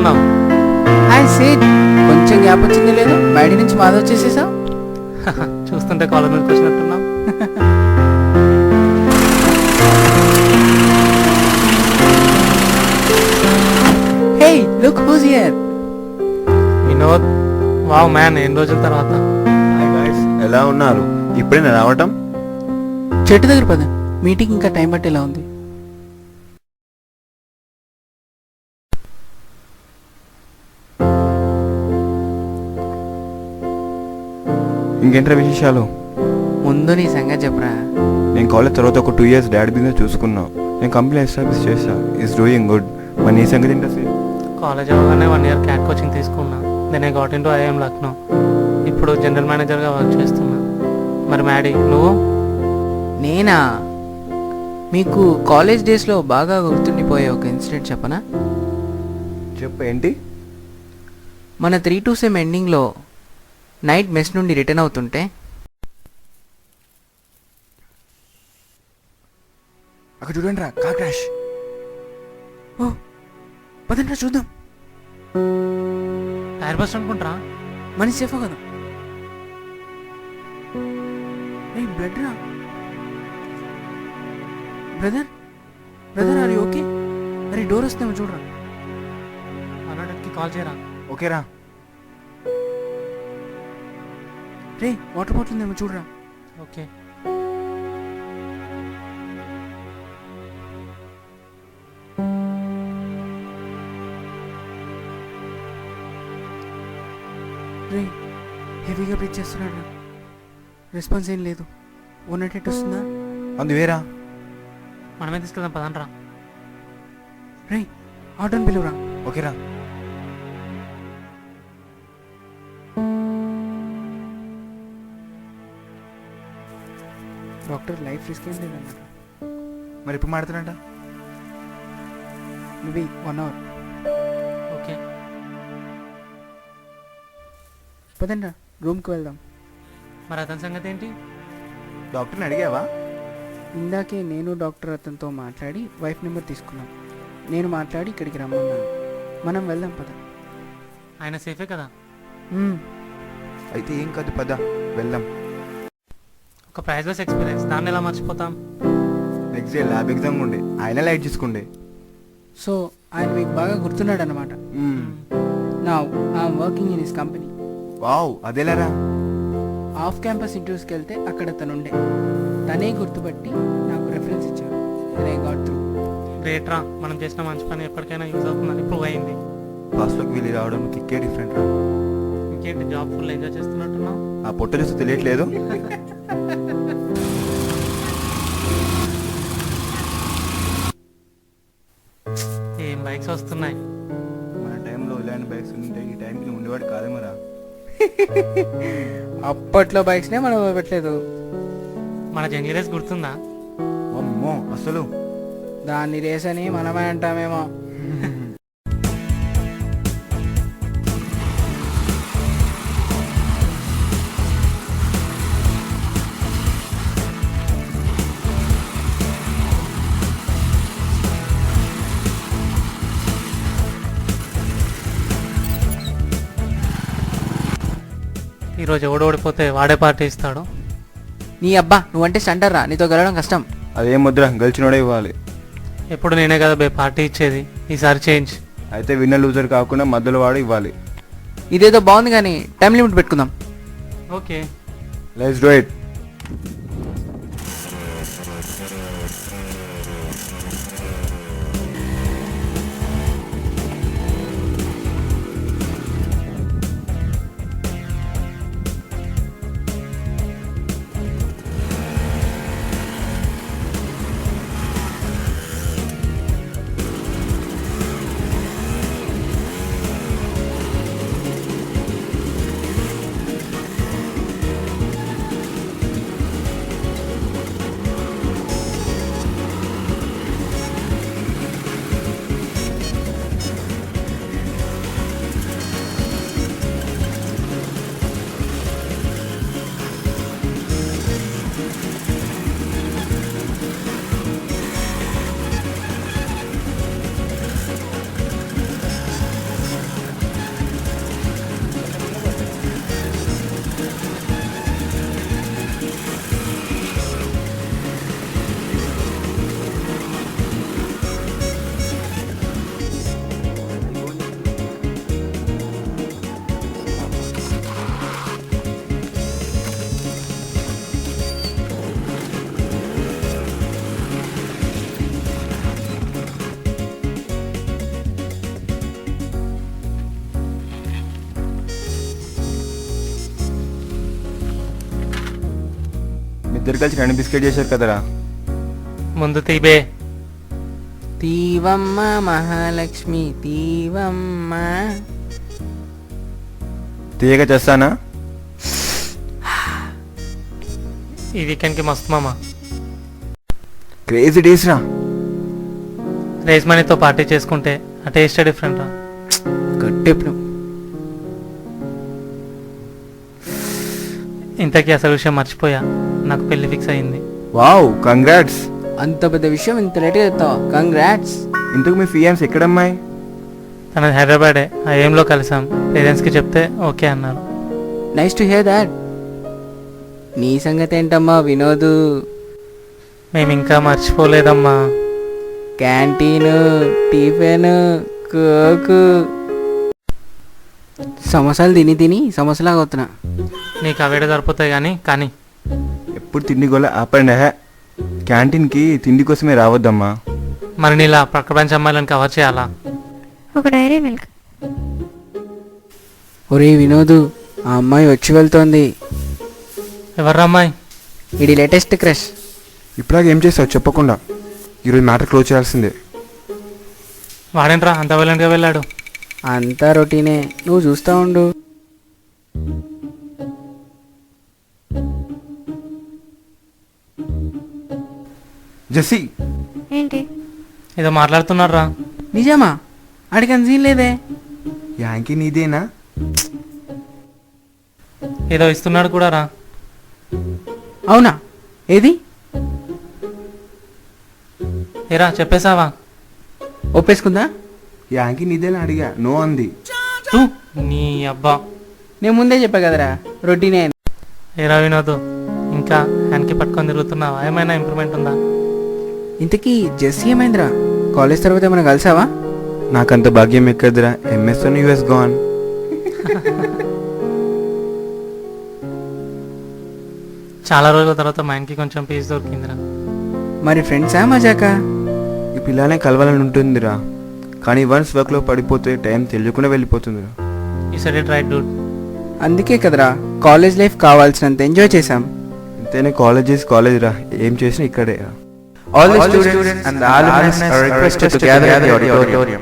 ఉన్నావు? హాయ్ సేట్, కొంచెం గ్యాప్ వచ్చింది లేదు, బయట నుంచి మాది వచ్చేసేసావు. చూస్తుంటే కాలేజ్ మీదకి వచ్చినట్టున్నావు. Hey look who's here. Vinod, wow man, ఎన్ని రోజుల తర్వాత. హాయ్ గైస్, ఎలా ఉన్నారు? ఇప్పుడేనా రావటం? చెట్టు దగ్గర పద, మీటింగ్ ఇంకా టైం పట్టేలా ఉంది. ఇంకేంట్రా విశేషాలు? ముందు నీ సంగతి చెప్పరా. నేను కాలేజ్ తర్వాత ఒక 2 years డాడీ బిజినెస్ చూసుకున్నా. నేను కంపెనీ ఎస్టాబ్లిష్ చేశా. Is doing good. మరి నీ సంగతి ఏంటో సేమ్? కాలేజ్ అవ్వగానే 1 year క్యాట్ కోచింగ్ తీసుకున్నా. Then I got in to IIM Lucknow. ఇప్పుడు జనరల్ మేనేజర్గా వర్క్ చేస్తున్నా. మరి మ్యాడీ, నువ్వు? నేనా? మీకు కాలేజ్ డేస్లో బాగా గుర్తుండిపోయే ఒక ఇన్సిడెంట్ చెప్పనా? చెప్పు, ఏంటి? మన 3-2 సెమ్ ఎండింగ్లో నైట్ మెస్ నుండి రిటర్న్ అవుతుంటే అక్కడ చూడండి రా, కార్ క్రాష్. ఓ పదండి చూద్దాం. టైర్ బస్ అనుకుంటారా? మనీ సేఫా కదా? ఏ బ్లడ్ రా. Brother brother are you okay? అరే డోర్ వస్తామో చూడరా. 100కి కాల్ చేయరా. ఓకేరా. రే వాటర్ బాటిల్ ఉందేమో చూడరా. ఓకే. రే హెవీగా బ్రీత్ చేస్తున్నాడు. రెస్పాన్స్ ఏం లేదు. 108 వస్తుందా? అందు వేరా. మనమే తీసుకెళ్దాం, పదండ్రా. రే ఆటోని పిలువురా. ఓకేరా. డాక్టర్ లైఫ్ రిస్క్ ఏం లేదన్నమాట. మరి ఎప్పుడు మాడుతున్నట్ట? Maybe 1 hour. ఓకే. పదండి రూమ్కి వెళ్దాం. మరి అతని సంగతి ఏంటి? డాక్టర్ని అడిగావా? ఇందాకే నేను డాక్టర్ అతనితో మాట్లాడి వైఫ్ నెంబర్ తీసుకున్నాం. నేను మాట్లాడి ఇక్కడికి రమ్మన్నాను. మనం వెళ్దాం పద. ఆయన సేఫే కదా? అయితే ఏం కాదు, పద వెళ్దాం. ఒక ప్రైజ్లెస్ ఎక్స్పీరియన్స్, దాన్ని ఎలా మర్చిపోతాం? నెక్స్ట్ డే ల్యాబ్ ఎగ్జామ్ ఉండే, ఆయన లైట్ చూసుకుండే. సో ఆయన మీకు బాగా గుర్తున్నాడు అనమాట. నా I'm working in his company. Wow, అదేలారా. ఆఫ్ క్యాంపస్ ఇంటర్వ్యూస్కి వెళ్తే అక్కడ తనుండే. తనే గుర్తుపట్టి నాకు రెఫరెన్స్ ఇచ్చారు. I got through. గ్రేట్ రా, మనం చేసిన మంచి పని ఎప్పటికైనా యూజ్ అవుతుందని ప్రూవ్ అయింది. ఫాస్ట్లోకి వెళ్ళి రావడం కిక్కే డిఫరెంట్ రా. ఇంకేంటి, జాబ్ ఫుల్ ఎంజాయ్ చేస్తున్నట్టున్నావు? ఆ పొట్ట చూస్తే తెలియట్లేదు. ఏం బైక్స్ వస్తున్నాయి. మన టైంలో ఇలాంటి బైక్స్ ఉంటే ఈ టైంకి నువ్వు ఉండేవాడు కాదేమరా. అప్పట్లో బైక్స్నే మనం పెట్టలేదు. మన జంగ్లీ రేస్ గుర్తుందా? అమ్మో అసలు. దాన్ని రేస్ అని మనమే అంటామేమో. ఈరోజు ఎవడు ఓడిపోతే వాడే పార్టీ ఇస్తాడు. నీ అబ్బా నువ్వంటే స్టండర్ రా, నీతో గెలవడం కష్టం. అదేం ముద్ర, గెలిచినోడే ఇవ్వాలి. ఎప్పుడు నేనే కదా బే పార్టీ ఇచ్చేది, ఈసారి చేంజ్. అయితే విన్నర్ లూజర్ కాకుండా మధ్యలో వాడు ఇవ్వాలి. ఇదేదో బాగుంది కానీ టైం లిమిట్ పెట్టుకుందాం. Okay, let's do it. ఇద్దరు కలిసి 2 బిస్కెట్ చేశారు కదరా. ముందు తీబే. తీవమ్మ మహాలక్ష్మి తీవమ్మ. తీయగా చేస్తానా? ఈ వీకెండ్కి మస్తు మామ. క్రేజీ డేస్ రా. రేస్ మనీతో పార్టీ చేసుకుంటే ఆ టేస్టే డిఫరెంట్ రా. గట్టెప్పుడు ఇంతకీ అసలు విషయం మర్చిపోయా, నాకు పెళ్లి ఫిక్స్ అయ్యింది. Wow, congrats. అంత పెద్ద విషయం ఇంత లేట్గా చెప్తావా? కంగ్రాట్స్. ఇంతకు మీ ఫియాన్స్ ఎక్కడమ్మాయి? తనది హైదరాబాదే. ఐఏఎంలో కలిసాం. పేరెంట్స్కి చెప్తే ఓకే అన్నారు. Nice to hear that. నీ సంగతి ఏంటమ్మా వినోదు? మేము ఇంకా మర్చిపోలేదమ్మా. క్యాంటీను, టిఫిన్, కోకు, సమోసాలు తిని తిని సమోసాలాగా అవుతున్నా. నీకు అవేడే సరిపోతాయి కానీ ఎప్పుడు తిండి గోల ఆపండి. క్యాంటీన్కి తిండి కోసమే రావద్దమ్మా. మరి నీలా ప్రపంచ అమ్మాయిలను కవర్ చేయాలా? ఒక డైరీ మిల్క్. ఒరే వినోదు, ఆ అమ్మాయి వచ్చి వెళ్తోంది. ఎవర్రా అమ్మాయి? ఇది లేటెస్ట్ క్రష్. ఇప్పుడాగా ఏం చేస్తావు చెప్పకుండా? ఈరోజు మ్యాటర్ క్లోజ్ చేయాల్సిందే. వాడేంట్రా అంత వైలెంట్గా వెళ్ళాడు? అంతా రొటీనే, నువ్వు చూస్తూ ఉండు. జెస్సీ, ఏంటి? ఏదో మాట్లాడుతున్నారా? నిజమా? అడిగని సీన్ లేదే. యాంకీ నీదేనా? ఏదో ఇస్తున్నాడు కూడా రా. అవునా? ఏది? ఏరా చెప్పేశావా? ఒప్పేసుకుందా? యాంకీ నీదేనా అడిగా, నో అంది. తూ నీ అబ్బా. నేను ముందే చెప్పా కదరా, రొటీనే. ఏరా వినోదు, ఇంకా హ్యాండ్కి పట్టుకొని తిరుగుతున్నావా? ఏమైనా ఇంప్రూవ్మెంట్ ఉందా? ఇంతకీ జెస్సీ ఏమైందిరా? కాలేజ్ తర్వాత ఏమైనా కలిసావా? నాకంత భాగ్యం ఎక్కదురా. MS US gone. చాలా రోజుల తర్వాత మా ఇంటికి కొంచెం పీస్ దొరికిందిరా. మరి ఫ్రెండ్సా మజాకా? ఈ పిల్లనే కలవాలని ఉంటుందిరా, కానీ వన్స్ వర్క్లో పడిపోతే టైం తెలియకుండా వెళ్ళిపోతుందిరా. You said it right dude. అందుకే కదరా కాలేజ్ లైఫ్ కావాల్సినంత ఎంజాయ్ చేసాం. అంతేనే, కాలేజ్ రా, ఏం చేసినా ఇక్కడే. All the students and the alumni are requested to gather in the auditorium.